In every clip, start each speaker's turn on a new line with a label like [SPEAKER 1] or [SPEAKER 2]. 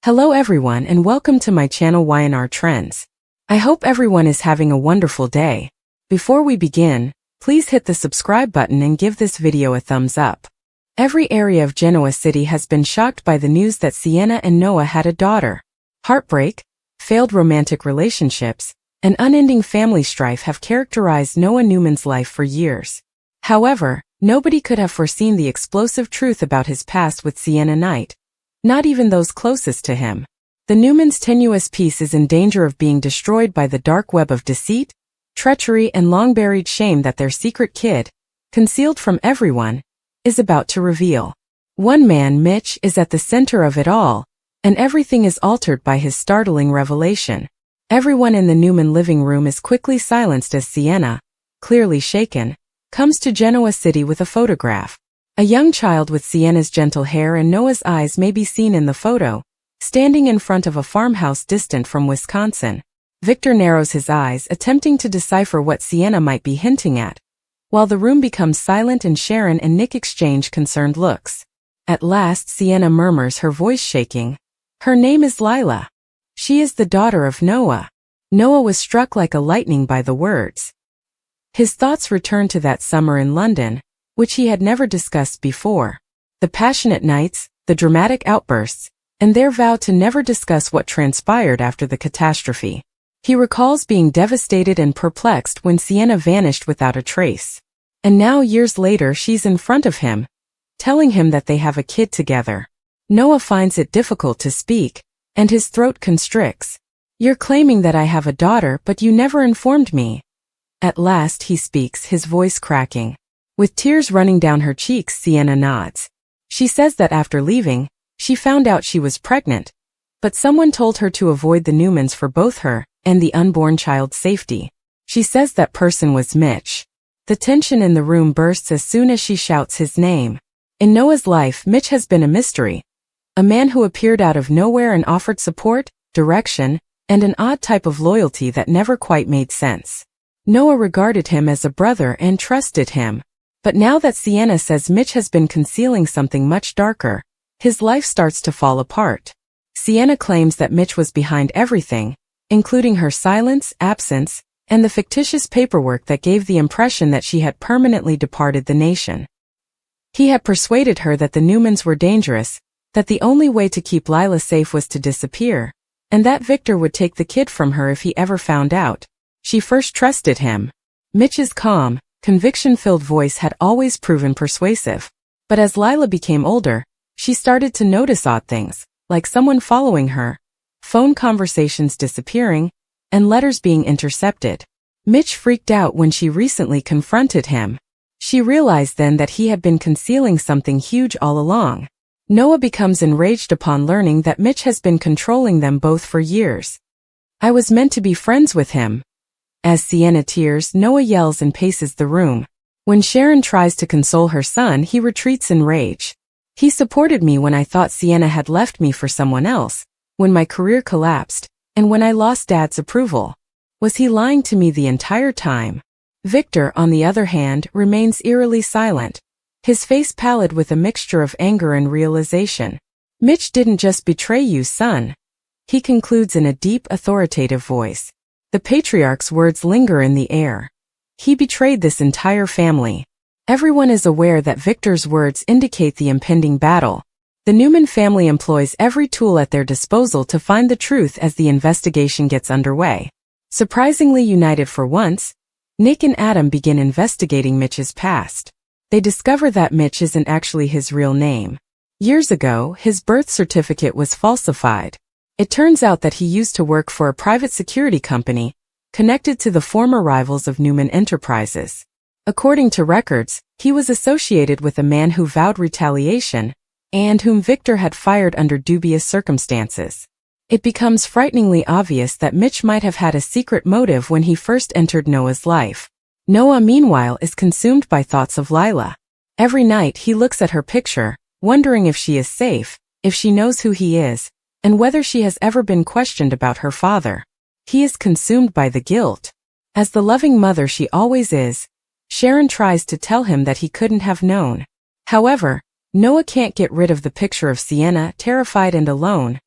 [SPEAKER 1] Hello everyone and welcome to my channel YNR Trends. I hope everyone is having a wonderful day. Before we begin, please hit the subscribe button and give this video a thumbs up. Every area of Genoa city has been shocked by the news that Sienna and Noah had a daughter. Heartbreak, failed romantic relationships, and unending family strife have characterized Noah Newman's life for years. However, nobody could have foreseen the explosive truth about his past with Sienna Knight. Not even those closest to him. The Newmans' tenuous peace is in danger of being destroyed by the dark web of deceit, treachery and long-buried shame that their secret kid, concealed from everyone, is about to reveal. One man, Mitch, is at the center of it all, and everything is altered by his startling revelation. Everyone in the Newman living room is quickly silenced as Sienna, clearly shaken, comes to Genoa City with a photograph. A young child with Sienna's gentle hair and Noah's eyes may be seen in the photo, standing in front of a farmhouse distant from Wisconsin. Victor narrows his eyes, attempting to decipher what Sienna might be hinting at, while the room becomes silent and Sharon and Nick exchange concerned looks. At last Sienna murmurs, her voice shaking. Her name is Lila. She is the daughter of Noah. Noah was struck like a lightning by the words. His thoughts return to that summer in London, which he had never discussed before. The passionate nights, the dramatic outbursts, and their vow to never discuss what transpired after the catastrophe. He recalls being devastated and perplexed when Sienna vanished without a trace. And now years later she's in front of him, telling him that they have a kid together. Noah finds it difficult to speak, and his throat constricts. You're claiming that I have a daughter, but you never informed me. At last he speaks, his voice cracking. With tears running down her cheeks, Sienna nods. She says that after leaving, she found out she was pregnant, but someone told her to avoid the Newmans for both her and the unborn child's safety. She says that person was Mitch. The tension in the room bursts as soon as she shouts his name. In Noah's life, Mitch has been a mystery. A man who appeared out of nowhere and offered support, direction, and an odd type of loyalty that never quite made sense. Noah regarded him as a brother and trusted him. But now that Sienna says Mitch has been concealing something much darker, his life starts to fall apart. Sienna claims that Mitch was behind everything, including her silence, absence, and the fictitious paperwork that gave the impression that she had permanently departed the nation. He had persuaded her that the Newmans were dangerous, that the only way to keep Lila safe was to disappear, and that Victor would take the kid from her if he ever found out. She first trusted him. Mitch's calm, conviction-filled voice had always proven persuasive. But as Lila became older, she started to notice odd things, like someone following her, phone conversations disappearing, and letters being intercepted. Mitch freaked out when she recently confronted him. She realized then that he had been concealing something huge all along. Noah becomes enraged upon learning that Mitch has been controlling them both for years. I was meant to be friends with him. As Sienna tears, Noah yells and paces the room. When Sharon tries to console her son, he retreats in rage. He supported me when I thought Sienna had left me for someone else, when my career collapsed, and when I lost Dad's approval. Was he lying to me the entire time? Victor, on the other hand, remains eerily silent, his face pallid with a mixture of anger and realization. Mitch didn't just betray you, son. He concludes in a deep, authoritative voice. The patriarch's words linger in the air. He betrayed this entire family. Everyone is aware that Victor's words indicate the impending battle. The Newman family employs every tool at their disposal to find the truth as the investigation gets underway. Surprisingly united for once, Nick and Adam begin investigating Mitch's past. They discover that Mitch isn't actually his real name. Years ago, his birth certificate was falsified. It turns out that he used to work for a private security company, connected to the former rivals of Newman Enterprises. According to records, he was associated with a man who vowed retaliation, and whom Victor had fired under dubious circumstances. It becomes frighteningly obvious that Mitch might have had a secret motive when he first entered Noah's life. Noah, meanwhile, is consumed by thoughts of Lila. Every night he looks at her picture, wondering if she is safe, if she knows who he is, and whether she has ever been questioned about her father. He is consumed by the guilt. As the loving mother she always is, Sharon tries to tell him that he couldn't have known. However, Noah can't get rid of the picture of Sienna, terrified and alone,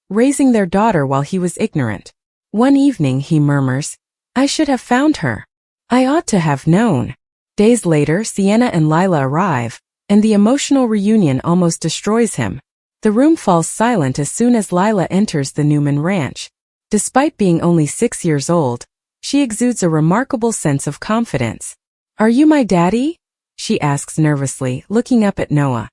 [SPEAKER 1] raising their daughter while he was ignorant. One evening he murmurs, "I should have found her. I ought to have known." Days later, Sienna and Lila arrive, and the emotional reunion almost destroys him. The room falls silent as soon as Lila enters the Newman ranch. Despite being only 6 years old, she exudes a remarkable sense of confidence. "Are you my daddy?" she asks nervously, looking up at Noah.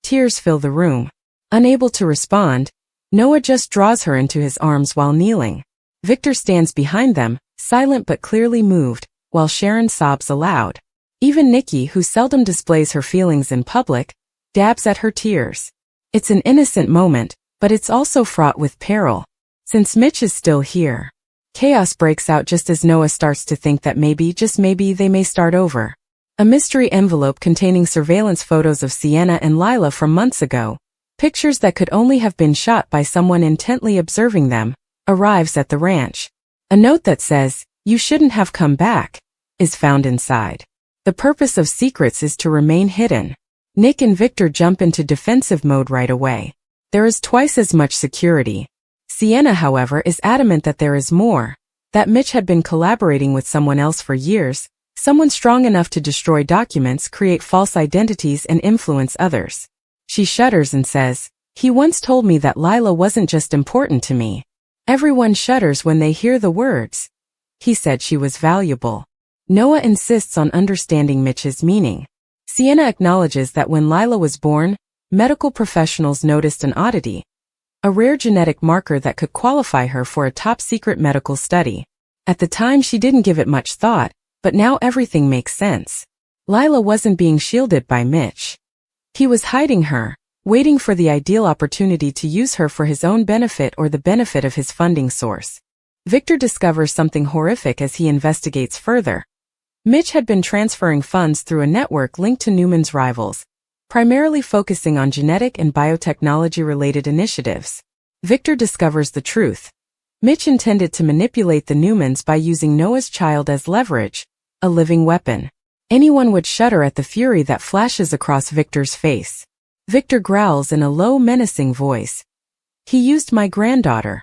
[SPEAKER 1] Tears fill the room. Unable to respond, Noah just draws her into his arms while kneeling. Victor stands behind them, silent but clearly moved, while Sharon sobs aloud. Even Nikki, who seldom displays her feelings in public, dabs at her tears. It's an innocent moment, but it's also fraught with peril. Since Mitch is still here, chaos breaks out just as Noah starts to think that maybe, just maybe, they may start over. A mystery envelope containing surveillance photos of Sienna and Lila from months ago, pictures that could only have been shot by someone intently observing them, arrives at the ranch. A note that says, "You shouldn't have come back," is found inside. The purpose of secrets is to remain hidden. Nick and Victor jump into defensive mode right away. There is twice as much security. Sienna, however, is adamant that there is more, that Mitch had been collaborating with someone else for years, someone strong enough to destroy documents, create false identities, and influence others. She shudders and says, "He once told me that Lila wasn't just important to me." Everyone shudders when they hear the words. He said she was valuable. Noah insists on understanding Mitch's meaning. Sienna acknowledges that when Lila was born, medical professionals noticed an oddity, a rare genetic marker that could qualify her for a top-secret medical study. At the time she didn't give it much thought, but now everything makes sense. Lila wasn't being shielded by Mitch. He was hiding her, waiting for the ideal opportunity to use her for his own benefit or the benefit of his funding source. Victor discovers something horrific as he investigates further. Mitch had been transferring funds through a network linked to Newman's rivals, primarily focusing on genetic and biotechnology-related initiatives. Victor discovers the truth. Mitch intended to manipulate the Newmans by using Noah's child as leverage, a living weapon. Anyone would shudder at the fury that flashes across Victor's face. Victor growls in a low, menacing voice. "He used my granddaughter.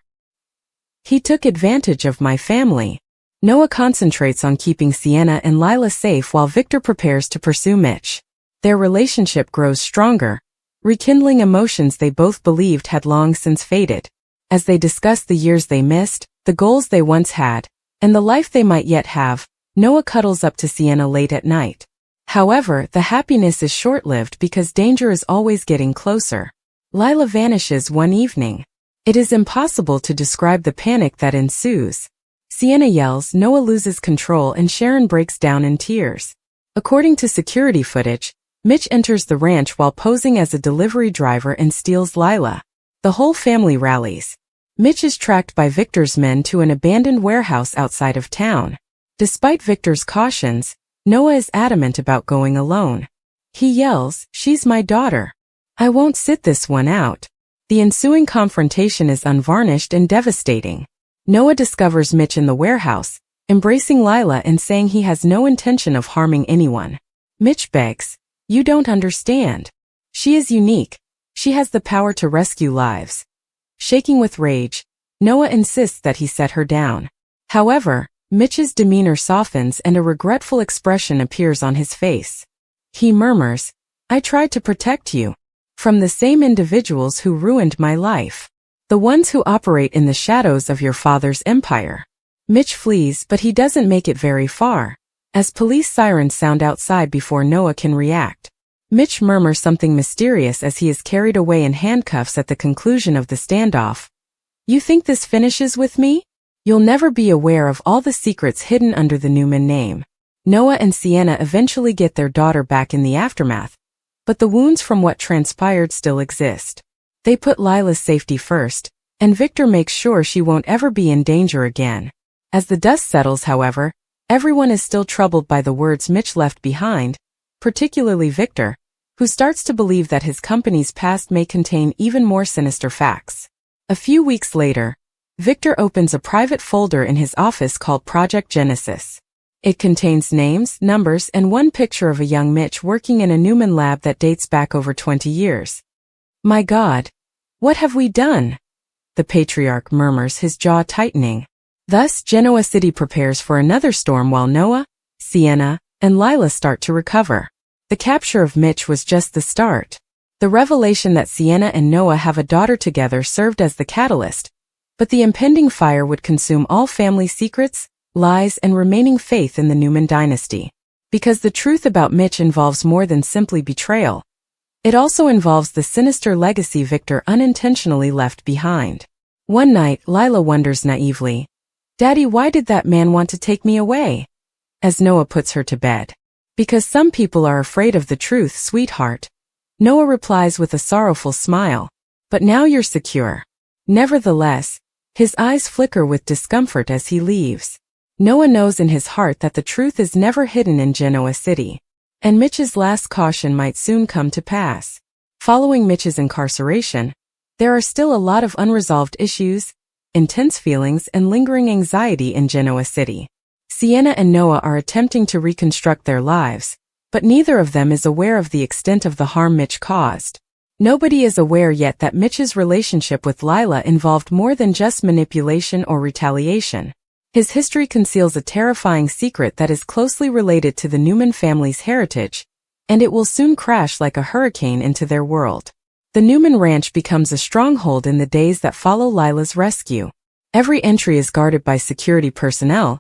[SPEAKER 1] He took advantage of my family." Noah concentrates on keeping Sienna and Lila safe while Victor prepares to pursue Mitch. Their relationship grows stronger, rekindling emotions they both believed had long since faded. As they discuss the years they missed, the goals they once had, and the life they might yet have, Noah cuddles up to Sienna late at night. However, the happiness is short-lived because danger is always getting closer. Lila vanishes one evening. It is impossible to describe the panic that ensues. Sienna yells, Noah loses control, and Sharon breaks down in tears. According to security footage, Mitch enters the ranch while posing as a delivery driver and steals Lila. The whole family rallies. Mitch is tracked by Victor's men to an abandoned warehouse outside of town. Despite Victor's cautions, Noah is adamant about going alone. He yells, "She's my daughter. I won't sit this one out." The ensuing confrontation is unvarnished and devastating. Noah discovers Mitch in the warehouse, embracing Lila and saying he has no intention of harming anyone. Mitch begs, "You don't understand. She is unique. She has the power to rescue lives." Shaking with rage, Noah insists that he set her down. However, Mitch's demeanor softens and a regretful expression appears on his face. He murmurs, "I tried to protect you from the same individuals who ruined my life. The ones who operate in the shadows of your father's empire." Mitch flees, but he doesn't make it very far, as police sirens sound outside before Noah can react. Mitch murmurs something mysterious as he is carried away in handcuffs at the conclusion of the standoff. "You think this finishes with me? You'll never be aware of all the secrets hidden under the Newman name." Noah and Sienna eventually get their daughter back in the aftermath, but the wounds from what transpired still exist. They put Lila's safety first, and Victor makes sure she won't ever be in danger again. As the dust settles, however, everyone is still troubled by the words Mitch left behind, particularly Victor, who starts to believe that his company's past may contain even more sinister facts. A few weeks later, Victor opens a private folder in his office called Project Genesis. It contains names, numbers, and one picture of a young Mitch working in a Newman lab that dates back over 20 years. "My God, what have we done?" the patriarch murmurs, his jaw tightening. Thus, Genoa City prepares for another storm while Noah, Sienna, and Lila start to recover. The capture of Mitch was just the start. The revelation that Sienna and Noah have a daughter together served as the catalyst, but the impending fire would consume all family secrets, lies, and remaining faith in the Newman dynasty. Because the truth about Mitch involves more than simply betrayal. It also involves the sinister legacy Victor unintentionally left behind. One night, Lila wonders naively, "Daddy, why did that man want to take me away?" As Noah puts her to bed. "Because some people are afraid of the truth, sweetheart." Noah replies with a sorrowful smile. "But now you're secure." Nevertheless, his eyes flicker with discomfort as he leaves. Noah knows in his heart that the truth is never hidden in Genoa City. And Mitch's last caution might soon come to pass. Following Mitch's incarceration, there are still a lot of unresolved issues, intense feelings, and lingering anxiety in Genoa City. Sienna and Noah are attempting to reconstruct their lives, but neither of them is aware of the extent of the harm Mitch caused. Nobody is aware yet that Mitch's relationship with Lila involved more than just manipulation or retaliation. His history conceals a terrifying secret that is closely related to the Newman family's heritage, and it will soon crash like a hurricane into their world. The Newman Ranch becomes a stronghold in the days that follow Lila's rescue. Every entry is guarded by security personnel,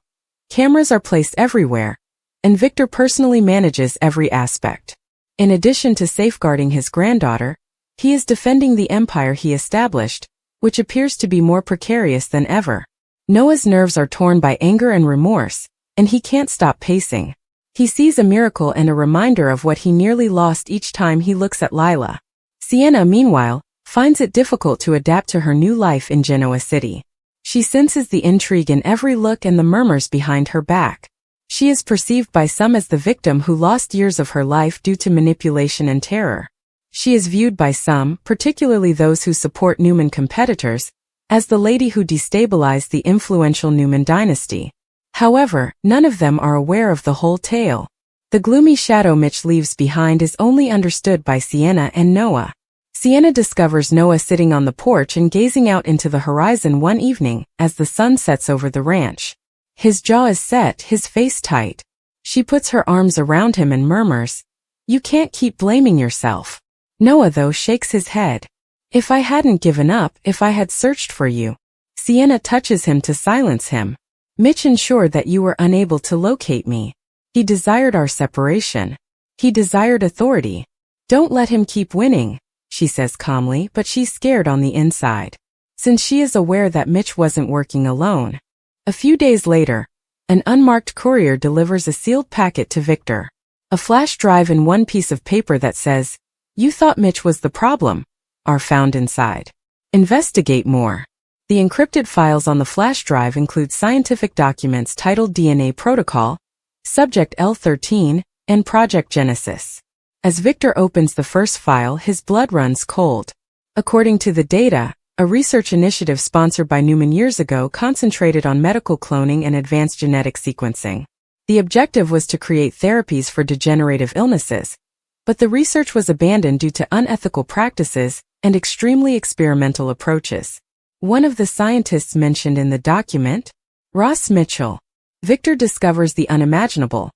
[SPEAKER 1] cameras are placed everywhere, and Victor personally manages every aspect. In addition to safeguarding his granddaughter, he is defending the empire he established, which appears to be more precarious than ever. Noah's nerves are torn by anger and remorse, and he can't stop pacing. He sees a miracle and a reminder of what he nearly lost each time he looks at Lila. Sienna, meanwhile, finds it difficult to adapt to her new life in Genoa City. She senses the intrigue in every look and the murmurs behind her back. She is perceived by some as the victim who lost years of her life due to manipulation and terror. She is viewed by some, particularly those who support Newman competitors, as the lady who destabilized the influential Newman dynasty. However, none of them are aware of the whole tale. The gloomy shadow Mitch leaves behind is only understood by Sienna and Noah. Sienna discovers Noah sitting on the porch and gazing out into the horizon one evening as the sun sets over the ranch. His jaw is set, his face tight. She puts her arms around him and murmurs, "You can't keep blaming yourself." Noah, though, shakes his head. "If I hadn't given up, if I had searched for you." Sienna touches him to silence him. "Mitch ensured that you were unable to locate me. He desired our separation. He desired authority. Don't let him keep winning," she says calmly, but she's scared on the inside. Since she is aware that Mitch wasn't working alone. A few days later, an unmarked courier delivers a sealed packet to Victor. A flash drive and one piece of paper that says, "You thought Mitch was the problem," are found inside. Investigate more. The encrypted files on the flash drive include scientific documents titled DNA Protocol, Subject L13, and Project Genesis. As Victor opens the first file, his blood runs cold. According to the data, a research initiative sponsored by Newman years ago concentrated on medical cloning and advanced genetic sequencing. The objective was to create therapies for degenerative illnesses, but the research was abandoned due to unethical practices and extremely experimental approaches. One of the scientists mentioned in the document, Ross Mitchell. Victor discovers the unimaginable.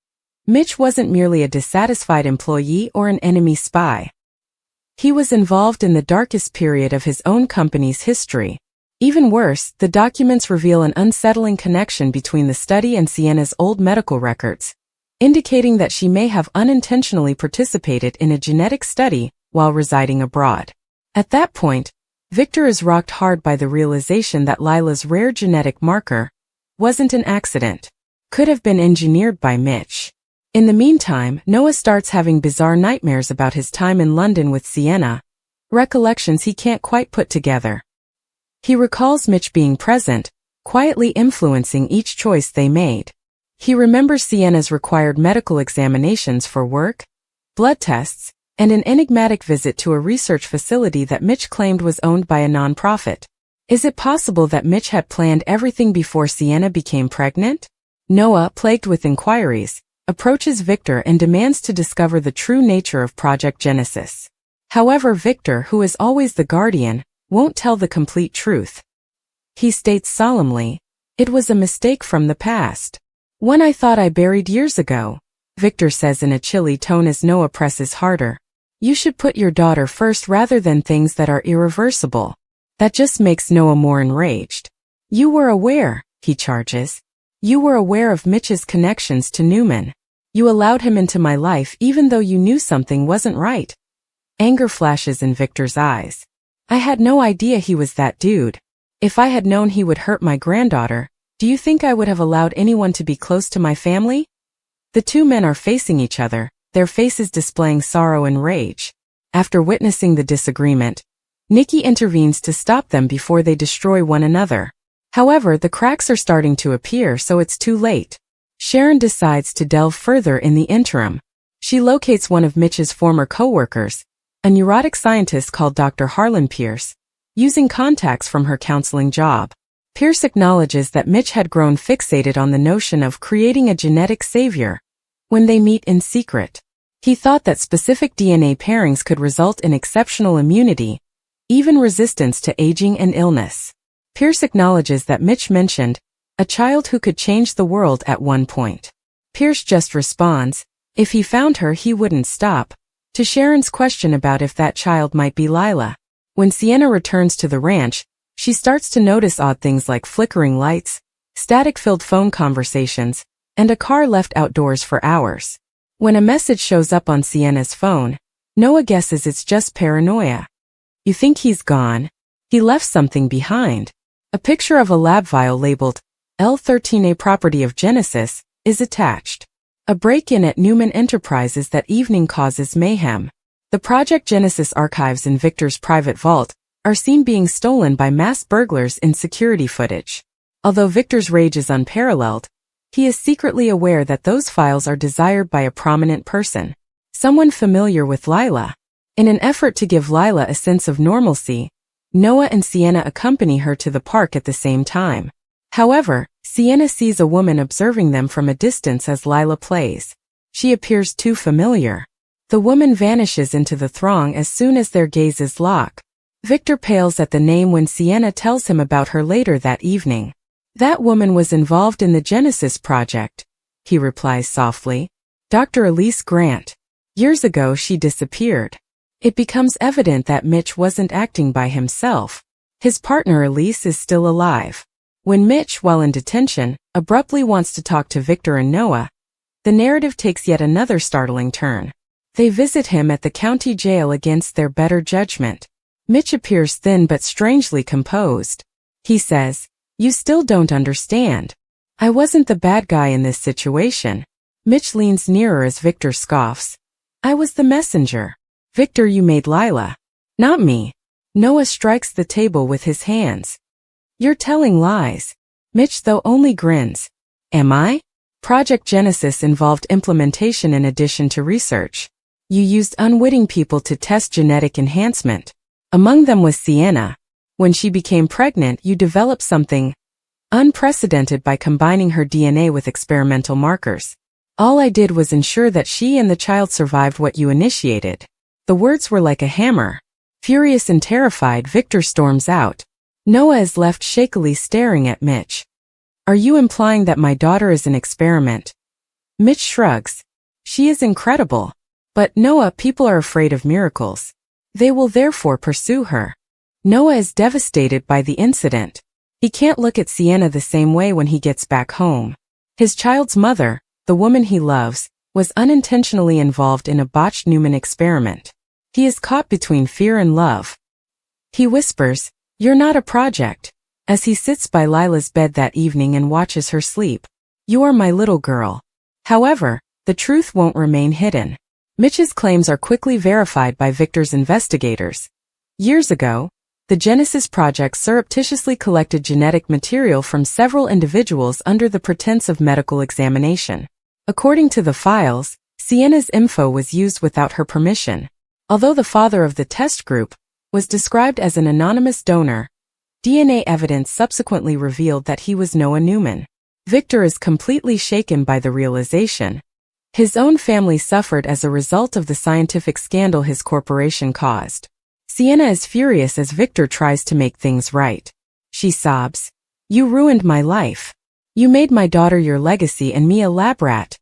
[SPEAKER 1] Mitch wasn't merely a dissatisfied employee or an enemy spy. He was involved in the darkest period of his own company's history. Even worse, the documents reveal an unsettling connection between the study and Sienna's old medical records, indicating that she may have unintentionally participated in a genetic study while residing abroad. At that point, Victor is rocked hard by the realization that Lila's rare genetic marker wasn't an accident, could have been engineered by Mitch. In the meantime, Noah starts having bizarre nightmares about his time in London with Sienna, recollections he can't quite put together. He recalls Mitch being present, quietly influencing each choice they made. He remembers Sienna's required medical examinations for work, blood tests, and an enigmatic visit to a research facility that Mitch claimed was owned by a nonprofit. Is it possible that Mitch had planned everything before Sienna became pregnant? Noah, plagued with inquiries, approaches Victor and demands to discover the true nature of Project Genesis. However, Victor, who is always the guardian, won't tell the complete truth. He states solemnly, "It was a mistake from the past. One I thought I buried years ago," Victor says in a chilly tone as Noah presses harder. "You should put your daughter first rather than things that are irreversible." That just makes Noah more enraged. "You were aware," he charges. "You were aware of Mitch's connections to Newman. You allowed him into my life even though you knew something wasn't right." Anger flashes in Victor's eyes. "I had no idea he was that dude. If I had known he would hurt my granddaughter, do you think I would have allowed anyone to be close to my family?" The two men are facing each other, their faces displaying sorrow and rage. After witnessing the disagreement, Nikki intervenes to stop them before they destroy one another. However, the cracks are starting to appear, so it's too late. Sharon decides to delve further in the interim. She locates one of Mitch's former co-workers, a neurotic scientist called Dr. Harlan Pierce, using contacts from her counseling job. Pierce acknowledges that Mitch had grown fixated on the notion of creating a genetic savior. When they meet in secret, he thought that specific DNA pairings could result in exceptional immunity, even resistance to aging and illness. Pierce acknowledges that Mitch mentioned a child who could change the world at one point. Pierce just responds, if he found her he wouldn't stop, to Sharon's question about if that child might be Lila. When Sienna returns to the ranch, she starts to notice odd things like flickering lights, static-filled phone conversations, and a car left outdoors for hours. When a message shows up on Sienna's phone, Noah guesses it's just paranoia. "You think he's gone? He left something behind." A picture of a lab vial labeled L13A property of Genesis is attached. A break-in at Newman Enterprises that evening causes mayhem. The Project Genesis archives in Victor's private vault are seen being stolen by masked burglars in security footage. Although Victor's rage is unparalleled, he is secretly aware that those files are desired by a prominent person, someone familiar with Lila. In an effort to give Lila a sense of normalcy, Noah and Sienna accompany her to the park at the same time. However, Sienna sees a woman observing them from a distance as Lila plays. She appears too familiar. The woman vanishes into the throng as soon as their gazes lock. Victor pales at the name when Sienna tells him about her later that evening. "That woman was involved in the Genesis project," he replies softly. "Dr. Elise Grant. Years ago she disappeared." It becomes evident that Mitch wasn't acting by himself. His partner Elise is still alive. When Mitch, while in detention, abruptly wants to talk to Victor and Noah, the narrative takes yet another startling turn. They visit him at the county jail against their better judgment. Mitch appears thin but strangely composed. He says, "You still don't understand. I wasn't the bad guy in this situation." Mitch leans nearer as Victor scoffs. "I was the messenger. Victor, you made Lila. Not me." Noah strikes the table with his hands. "You're telling lies." Mitch, though, only grins. "Am I? Project Genesis involved implementation in addition to research. You used unwitting people to test genetic enhancement. Among them was Sienna. When she became pregnant, you developed something unprecedented by combining her DNA with experimental markers. All I did was ensure that she and the child survived what you initiated." The words were like a hammer. Furious and terrified, Victor storms out. Noah is left shakily staring at Mitch. "Are you implying that my daughter is an experiment?" Mitch shrugs. "She is incredible. But Noah, people are afraid of miracles. They will therefore pursue her." Noah is devastated by the incident. He can't look at Sienna the same way when he gets back home. His child's mother, the woman he loves, was unintentionally involved in a botched Newman experiment. He is caught between fear and love. He whispers, "You're not a project," as he sits by Lila's bed that evening and watches her sleep. "You are my little girl." However, the truth won't remain hidden. Mitch's claims are quickly verified by Victor's investigators. Years ago, the Genesis Project surreptitiously collected genetic material from several individuals under the pretense of medical examination. According to the files, Sienna's info was used without her permission. Although the father of the test group was described as an anonymous donor, DNA evidence subsequently revealed that he was Noah Newman. Victor is completely shaken by the realization. His own family suffered as a result of the scientific scandal his corporation caused. Sienna is furious as Victor tries to make things right. She sobs. You ruined my life. You made my daughter your legacy and me a lab rat.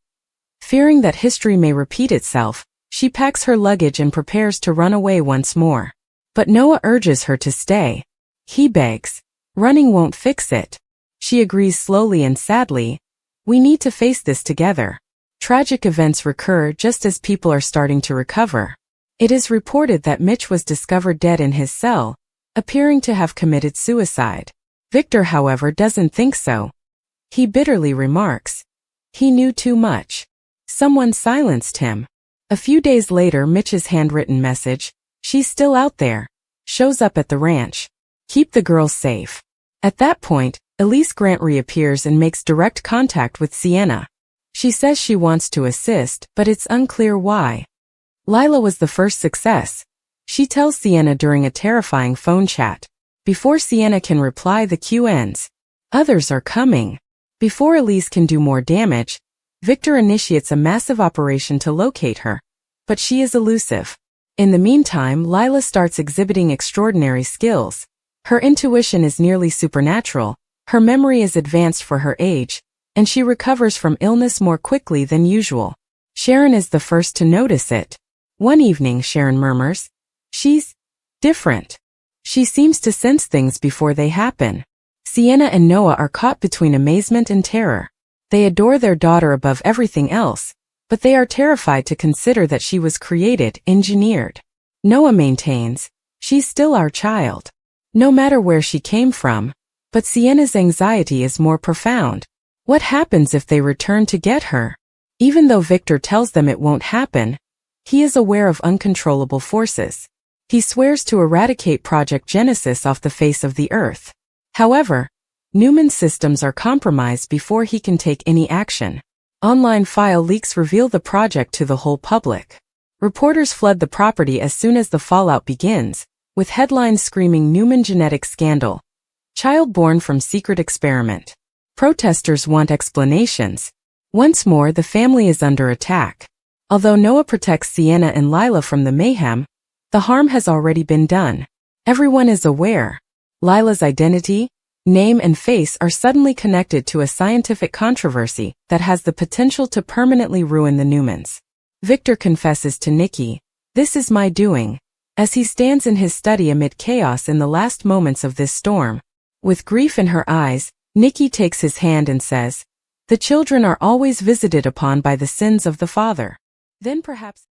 [SPEAKER 1] Fearing that history may repeat itself, she packs her luggage and prepares to run away once more. But Noah urges her to stay. He begs. Running won't fix it. She agrees slowly and sadly. We need to face this together. Tragic events recur just as people are starting to recover. It is reported that Mitch was discovered dead in his cell, appearing to have committed suicide. Victor, however, doesn't think so. He bitterly remarks. He knew too much. Someone silenced him. A few days later, Mitch's handwritten message, she's still out there, shows up at the ranch. Keep the girls safe. At that point, Elise Grant reappears and makes direct contact with Sienna. She says she wants to assist, but it's unclear why. Lila was the first success. She tells Sienna during a terrifying phone chat. Before Sienna can reply, the queue ends. Others are coming. Before Elise can do more damage, Victor initiates a massive operation to locate her. But she is elusive. In the meantime, Lila starts exhibiting extraordinary skills. Her intuition is nearly supernatural, her memory is advanced for her age, and she recovers from illness more quickly than usual. Sharon is the first to notice it. One evening, Sharon murmurs, she's different. She seems to sense things before they happen. Sienna and Noah are caught between amazement and terror. They adore their daughter above everything else, but they are terrified to consider that she was created, engineered. Noah maintains, she's still our child. No matter where she came from. But Sienna's anxiety is more profound. What happens if they return to get her? Even though Victor tells them it won't happen, he is aware of uncontrollable forces. He swears to eradicate Project Genesis off the face of the earth. However, Newman's systems are compromised before he can take any action. Online file leaks reveal the project to the whole public. Reporters flood the property as soon as the fallout begins, with headlines screaming Newman genetic scandal. Child born from secret experiment. Protesters want explanations. Once more, the family is under attack. Although Noah protects Sienna and Lila from the mayhem, the harm has already been done. Everyone is aware. Lila's identity, name and face are suddenly connected to a scientific controversy that has the potential to permanently ruin the Newmans. Victor confesses to Nikki, "This is my doing," as he stands in his study amid chaos in the last moments of this storm. With grief in her eyes, Nikki takes his hand and says, "The children are always visited upon by the sins of the father." Then perhaps